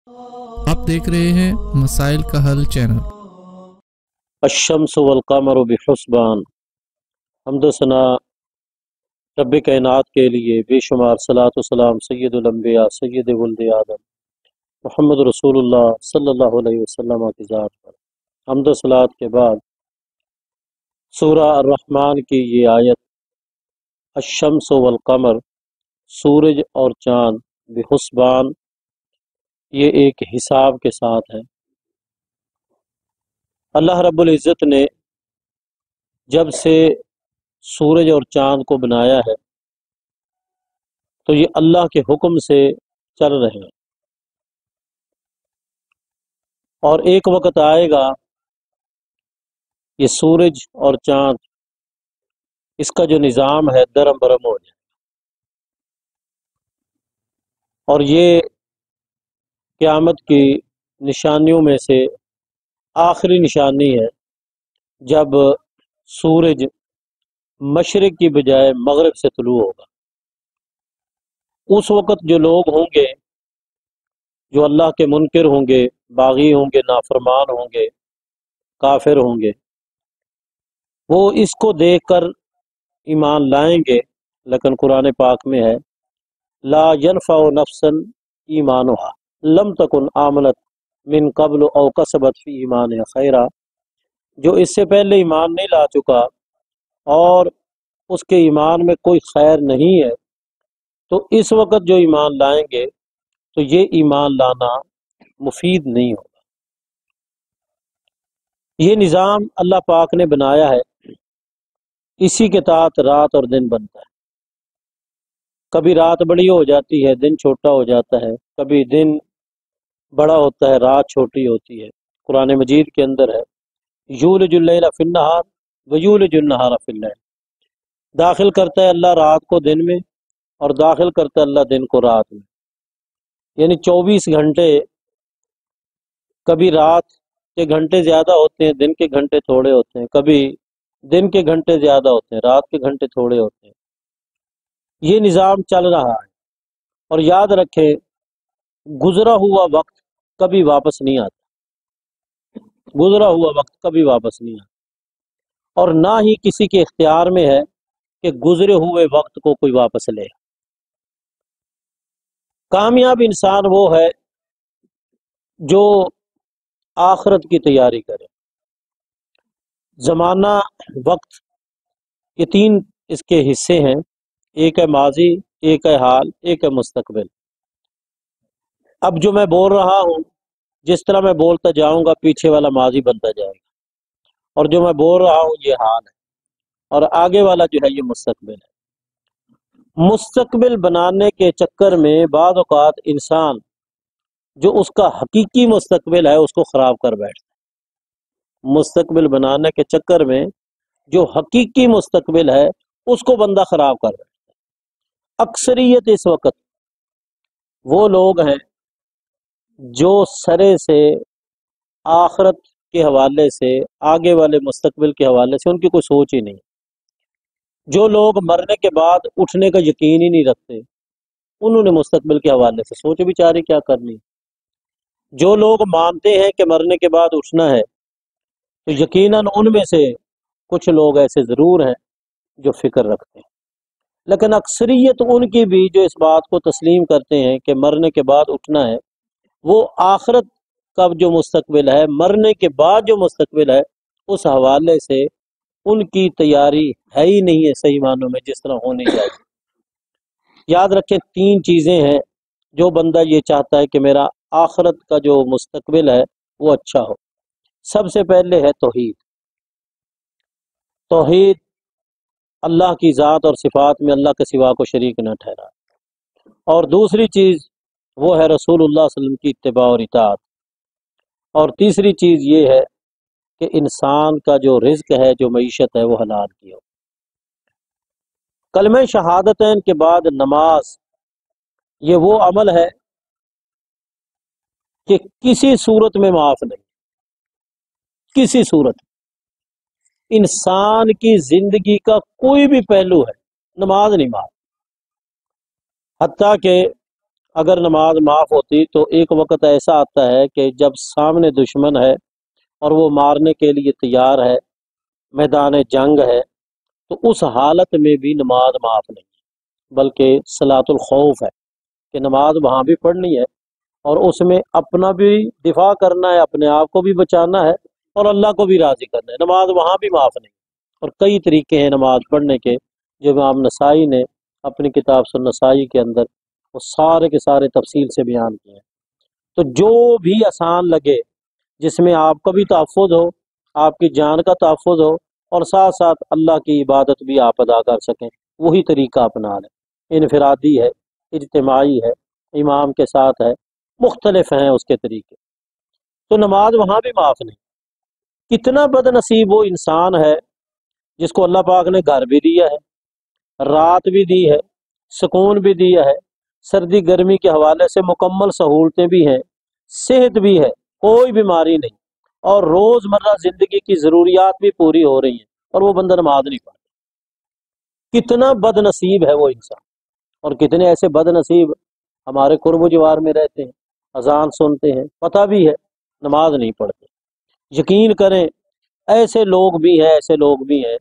آپ دیکھ رہے ہیں مسائل کا حل چینل۔ الشمس والقمر بحسبان۔ حمد و ثنا رب کائنات کے لیے بے شمار صلاۃ و سلام سید الانبیاء سید ولد آدم محمد رسول اللہ صلی اللہ علیہ وسلم کی ذات پر۔ حمد و صلاۃ کے بعد سورہ الرحمن کی یہ آیت الشمس والقمر، سورج اور چاند بحسبان، یہ ایک حساب کے ساتھ ہے۔ اللہ رب العزت نے جب سے سورج اور چاند کو بنایا ہے تو یہ اللہ کے حکم سے چل رہے ہیں، اور ایک وقت آئے گا یہ سورج اور چاند، اس کا جو نظام ہے درم برم ہو جائے، اور یہ قیامت کی نشانیوں میں سے آخری نشانی ہے جب سورج مشرق کی بجائے مغرب سے طلوع ہوگا۔ اس وقت جو لوگ ہوں گے جو اللہ کے منکر ہوں گے، باغی ہوں گے، نافرمان ہوں گے، کافر ہوں گے، وہ اس کو دیکھ کر ایمان لائیں گے، لیکن قرآن پاک میں ہے لا ينفع نفسا ایمانها لم تکن آمنت من قبل او کسبت فی ایمانها خیرا، جو اس سے پہلے ایمان نہیں لا چکا اور اس کے ایمان میں کوئی خیر نہیں ہے، تو اس وقت جو ایمان لائیں گے تو یہ ایمان لانا مفید نہیں ہوگا۔ یہ نظام اللہ پاک نے بنایا ہے، اسی کے تحت رات اور دن بنتا ہے۔ کبھی رات بڑی ہو جاتی ہے، دن چھوٹا ہو جاتا ہے، کبھی دن بڑا ہوتا ہے، رات چھوٹی ہوتی ہے۔ قرآن مجید کے اندر ہے یولج اللیل فی النہار ویولج النہار فی اللیل، داخل کرتا ہے اللہ رات کو دن میں اور داخل کرتا ہے اللہ دن کو رات میں، یعنی 24 گھنٹے، کبھی رات کے گھنٹے زیادہ ہوتے ہیں، دن کے گھنٹے تھوڑے ہوتے ہیں، کبھی دن کے گھنٹے زیادہ ہوتے ہیں، رات کے گھنٹے تھوڑے ہوتے ہیں۔ یہ نظام چل رہا ہے، اور یاد رکھیں گزرا ہوا وقت کبھی واپس نہیں آتا، گزرا ہوا وقت کبھی واپس نہیں آتا، اور نہ ہی کسی کے اختیار میں ہے کہ گزرے ہوئے وقت کو کوئی واپس لے۔ کامیاب انسان وہ ہے جو آخرت کی تیاری کرے۔ زمانہ، وقت، یہ تین اس کے حصے ہیں، ایک ہے ماضی، ایک ہے حال، ایک ہے مستقبل۔ اب جو میں بول رہا ہوں، جس طرح میں بولتا جاؤں گا پیچھے والا ماضی بنتا جائے گا، اور جو میں بول رہا ہوں یہ حال ہے، اور آگے والا جو ہے یہ مستقبل ہے۔ مستقبل بنانے کے چکر میں بعض اوقات انسان جو اس کا حقیقی مستقبل ہے اس کو خراب کر بیٹھتا ہے۔ مستقبل بنانے کے چکر میں جو حقیقی مستقبل ہے اس کو بندہ خراب کر بیٹھتا ہے۔ اکثریت اس وقت وہ لوگ ہیں جو سرے سے آخرت کے حوالے سے، آگے والے مستقبل کے حوالے سے ان کی کوئی سوچ ہی نہیں۔ جو لوگ مرنے کے بعد اٹھنے کا یقین ہی نہیں رکھتے، انہوں نے مستقبل کے حوالے سے سوچ بیچاری کیا کرنی۔ جو لوگ مانتے ہیں کہ مرنے کے بعد اٹھنا ہے تو یقیناً ان میں سے کچھ لوگ ایسے ضرور ہیں جو فکر رکھتے ہیں، لیکن اکثریت ان کی بھی جو اس بات کو تسلیم کرتے ہیں کہ مرنے کے بعد اٹھنا ہے، وہ آخرت کا جو مستقبل ہے، مرنے کے بعد جو مستقبل ہے، اس حوالے سے ان کی تیاری ہے ہی نہیں ہے صحیح معنوں میں جس طرح ہونی چاہیے۔ یاد رکھیں تین چیزیں ہیں جو بندہ یہ چاہتا ہے کہ میرا آخرت کا جو مستقبل ہے وہ اچھا ہو۔ سب سے پہلے ہے توحید۔ توحید، اللہ کی ذات اور صفات میں اللہ کے سوا کو شریک نہ ٹھہرا، اور دوسری چیز وہ ہے رسول اللہ صلی اللہ علیہ وسلم کی اتباع اور اطاعت، اور تیسری چیز یہ ہے کہ انسان کا جو رزق ہے، جو معیشت ہے، وہ حلال کی ہو۔ کلمہ شہادتین کے بعد نماز، یہ وہ عمل ہے کہ کسی صورت میں معاف نہیں، کسی صورت۔ انسان کی زندگی کا کوئی بھی پہلو ہے، نماز نہیں معاف، حتیٰ کہ اگر نماز معاف ہوتی تو ایک وقت ایسا آتا ہے کہ جب سامنے دشمن ہے اور وہ مارنے کے لیے تیار ہے، میدان جنگ ہے، تو اس حالت میں بھی نماز معاف نہیں، بلکہ صلاۃ الخوف ہے کہ نماز وہاں بھی پڑھنی ہے اور اس میں اپنا بھی دفاع کرنا ہے، اپنے آپ کو بھی بچانا ہے اور اللہ کو بھی راضی کرنا ہے، نماز وہاں بھی معاف نہیں۔ اور کئی طریقے ہیں نماز پڑھنے کے جو امام نسائی نے اپنی کتاب سنن نسائی کے اندر وہ سارے کے سارے تفصیل سے بیان کیے ہیں۔ تو جو بھی آسان لگے، جس میں آپ کا بھی تحفظ ہو، آپ کی جان کا تحفظ ہو اور ساتھ ساتھ اللہ کی عبادت بھی آپ ادا کر سکیں، وہی طریقہ اپنا لیں۔ انفرادی ہے، اجتماعی ہے، امام کے ساتھ ہے، مختلف ہیں اس کے طریقے، تو نماز وہاں بھی معاف نہیں۔ کتنا بد نصیب وہ انسان ہے جس کو اللہ پاک نے گھر بھی دیا ہے، رات بھی دی ہے، سکون بھی دیا ہے، سردی گرمی کے حوالے سے مکمل سہولتیں بھی ہیں، صحت بھی ہے، کوئی بیماری نہیں، اور روز مرہ زندگی کی ضروریات بھی پوری ہو رہی ہیں، اور وہ بندہ نماز نہیں پڑھتا۔ کتنا بد نصیب ہے وہ انسان، اور کتنے ایسے بد نصیب ہمارے قرب و جوار میں رہتے ہیں، اذان سنتے ہیں، پتہ بھی ہے، نماز نہیں پڑھتے۔ یقین کریں ایسے لوگ بھی ہیں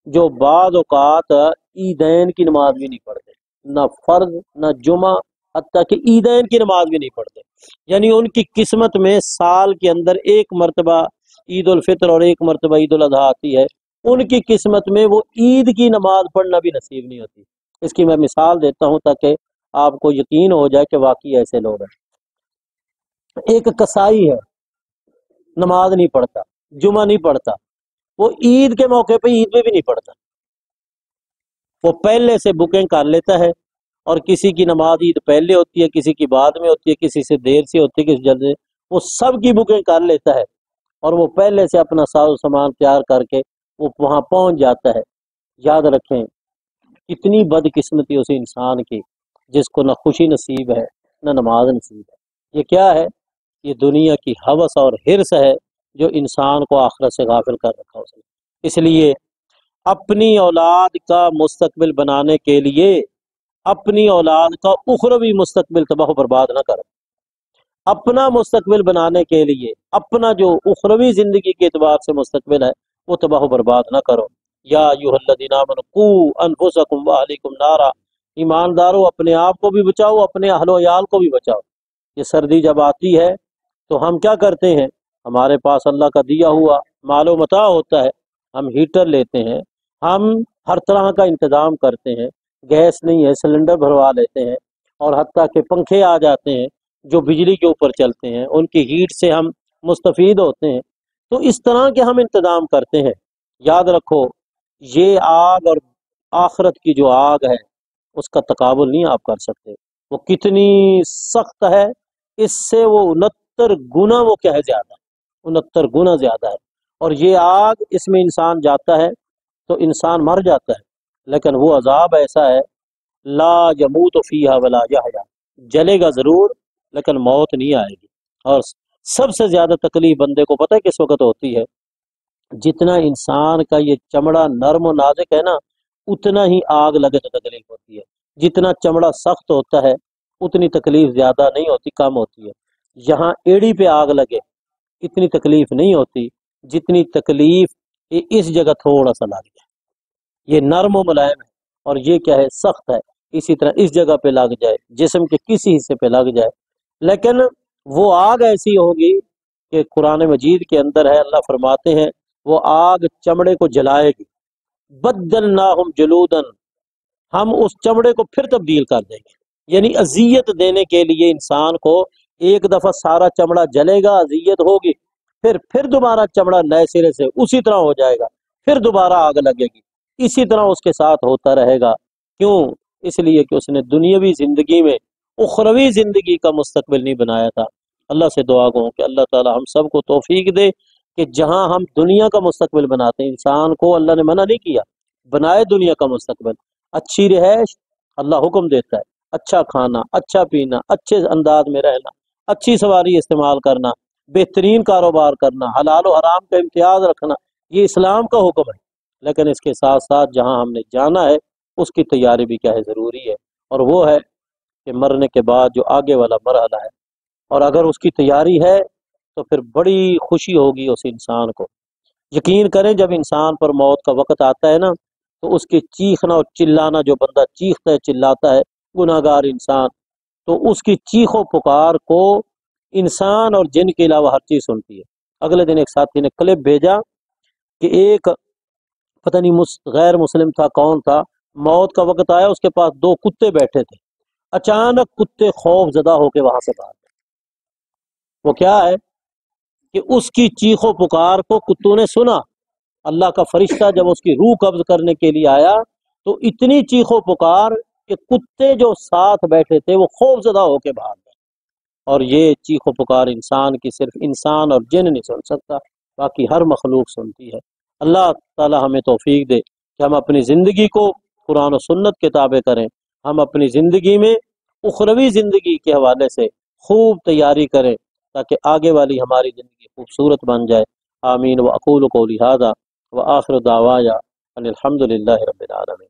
جو بعض اوقات عیدین کی نماز بھی نہیں پڑھتے، نہ فرض نہ جمعہ، حتیٰ کہ عیدین کی نماز بھی نہیں پڑھتے۔ یعنی ان کی قسمت میں سال کے اندر ایک مرتبہ عید الفطر اور ایک مرتبہ عید الاضحیٰ آتی ہے، ان کی قسمت میں وہ عید کی نماز پڑھنا بھی نصیب نہیں ہوتی۔ اس کی میں مثال دیتا ہوں تاکہ آپ کو یقین ہو جائے کہ واقعی ایسے لوگ ہیں۔ ایک کسائی ہے، نماز نہیں پڑھتا، جمعہ نہیں پڑھتا، وہ عید کے موقع پہ عید میں بھی نہیں پڑھتا، وہ پہلے سے بکنگ کر لیتا ہے، اور کسی کی نماز عید پہلے ہوتی ہے، کسی کی بعد میں ہوتی ہے، کسی سے دیر سے ہوتی ہے، کسی جلدی، وہ سب کی بکنگ کر لیتا ہے، اور وہ پہلے سے اپنا ساز و سامان تیار کر کے وہ وہاں پہنچ جاتا ہے۔ یاد رکھیں کتنی بد قسمتی اس انسان کی جس کو نہ خوشی نصیب ہے نہ نماز نصیب ہے۔ یہ کیا ہے؟ یہ دنیا کی ہوس اور حرص ہے جو انسان کو آخرت سے غافل کر رکھا اس نے۔ اس لیے اپنی اولاد کا مستقبل بنانے کے لیے اپنی اولاد کا اخروی مستقبل تباہ و برباد نہ کرو۔ اپنا مستقبل بنانے کے لیے اپنا جو اخروی زندگی کے اعتبار سے مستقبل ہے وہ تباہ و برباد نہ کرو۔ یا ایھا الذین آمنوا قوا انفسکم واہلیکم نارا، ایماندارو اپنے آپ کو بھی بچاؤ، اپنے اہل و عیال کو بھی بچاؤ۔ یہ سردی جب آتی ہے تو ہم کیا کرتے ہیں؟ ہمارے پاس اللہ کا دیا ہوا مال و متاع ہوتا ہے، ہم ہیٹر لیتے ہیں، ہم ہر طرح کا انتظام کرتے ہیں، گیس نہیں ہے سلنڈر بھروا لیتے ہیں، اور حتیٰ کہ پنکھے آ جاتے ہیں جو بجلی کے اوپر چلتے ہیں، ان کی ہیٹ سے ہم مستفید ہوتے ہیں۔ تو اس طرح کے ہم انتظام کرتے ہیں۔ یاد رکھو یہ آگ اور آخرت کی جو آگ ہے اس کا تقابل نہیں آپ کر سکتے، وہ کتنی سخت ہے، اس سے وہ 69 گنا وہ کیا ہے زیادہ، 69 گنا زیادہ ہے۔ اور یہ آگ اس میں انسان جاتا ہے تو انسان مر جاتا ہے، لیکن وہ عذاب ایسا ہے لا یموت فیہا ولا یحیا، جلے گا ضرور لیکن موت نہیں آئے گی۔ اور سب سے زیادہ تکلیف بندے کو پتہ ہے کس وقت ہوتی ہے؟ جتنا انسان کا یہ چمڑا نرم و نازک ہے نا، اتنا ہی آگ لگے تو تکلیف ہوتی ہے۔ جتنا چمڑا سخت ہوتا ہے اتنی تکلیف زیادہ نہیں ہوتی، کم ہوتی ہے۔ یہاں ایڑی پہ آگ لگے اتنی تکلیف نہیں ہوتی جتنی تکلیف اس جگہ تھوڑا سا لگ جائے۔ یہ نرم و ملائم ہے اور یہ کیا ہے؟ سخت ہے۔ اسی طرح اس جگہ پہ لگ جائے، جسم کے کسی حصے پہ لگ جائے، لیکن وہ آگ ایسی ہوگی کہ قرآن مجید کے اندر ہے، اللہ فرماتے ہیں وہ آگ چمڑے کو جلائے گی، بدلناہم جلودن، ہم اس چمڑے کو پھر تبدیل کر دیں گے۔ یعنی اذیت دینے کے لیے انسان کو ایک دفعہ سارا چمڑا جلے گا، اذیت ہوگی، پھر دوبارہ چمڑا نئے سرے سے اسی طرح ہو جائے گا، پھر دوبارہ آگ لگے گی، اسی طرح اس کے ساتھ ہوتا رہے گا۔ کیوں؟ اس لیے کہ اس نے دنیاوی زندگی میں اخروی زندگی کا مستقبل نہیں بنایا تھا۔ اللہ سے دعا گو کہ اللہ تعالی ہم سب کو توفیق دے کہ جہاں ہم دنیا کا مستقبل بناتے ہیں، انسان کو اللہ نے منع نہیں کیا، بنائے دنیا کا مستقبل، اچھی رہائش اللہ حکم دیتا ہے، اچھا کھانا، اچھا پینا، اچھے انداز میں رہنا، اچھی سواری استعمال کرنا، بہترین کاروبار کرنا، حلال و حرام کا امتیاز رکھنا، یہ اسلام کا حکم ہے۔ لیکن اس کے ساتھ ساتھ جہاں ہم نے جانا ہے اس کی تیاری بھی کیا ہے؟ ضروری ہے، اور وہ ہے کہ مرنے کے بعد جو آگے والا مرحلہ ہے، اور اگر اس کی تیاری ہے تو پھر بڑی خوشی ہوگی اس انسان کو۔ یقین کریں جب انسان پر موت کا وقت آتا ہے نا، تو اس کے چیخنا اور چلانا، جو بندہ چیختا ہے چلاتا ہے گناہ گار انسان، تو اس کی چیخ و پکار کو انسان اور جن کے علاوہ ہر چیز سنتی ہے۔ اگلے دن ایک ساتھی نے کلپ بھیجا کہ ایک پتہ نہیں غیر مسلم تھا کون تھا، موت کا وقت آیا، اس کے پاس 2 کتے بیٹھے تھے، اچانک کتے خوف زدہ ہو کے وہاں سے بھاگ گئے۔ وہ کیا ہے کہ اس کی چیخ و پکار کو کتوں نے سنا۔ اللہ کا فرشتہ جب اس کی روح قبض کرنے کے لیے آیا تو اتنی چیخ و پکار کہ کتے جو ساتھ بیٹھے تھے وہ خوف زدہ ہو کے بھاگ گئے۔ اور یہ چیخ و پکار انسان کی صرف انسان اور جن نہیں سن سکتا، باقی ہر مخلوق سنتی ہے۔ اللہ تعالی ہمیں توفیق دے کہ ہم اپنی زندگی کو قرآن و سنت کے تابع کریں، ہم اپنی زندگی میں اخروی زندگی کے حوالے سے خوب تیاری کریں تاکہ آگے والی ہماری زندگی خوبصورت بن جائے۔ آمین۔ واقول قولی ھذا وآخر دعوایا ان الحمد للہ رب العالمین۔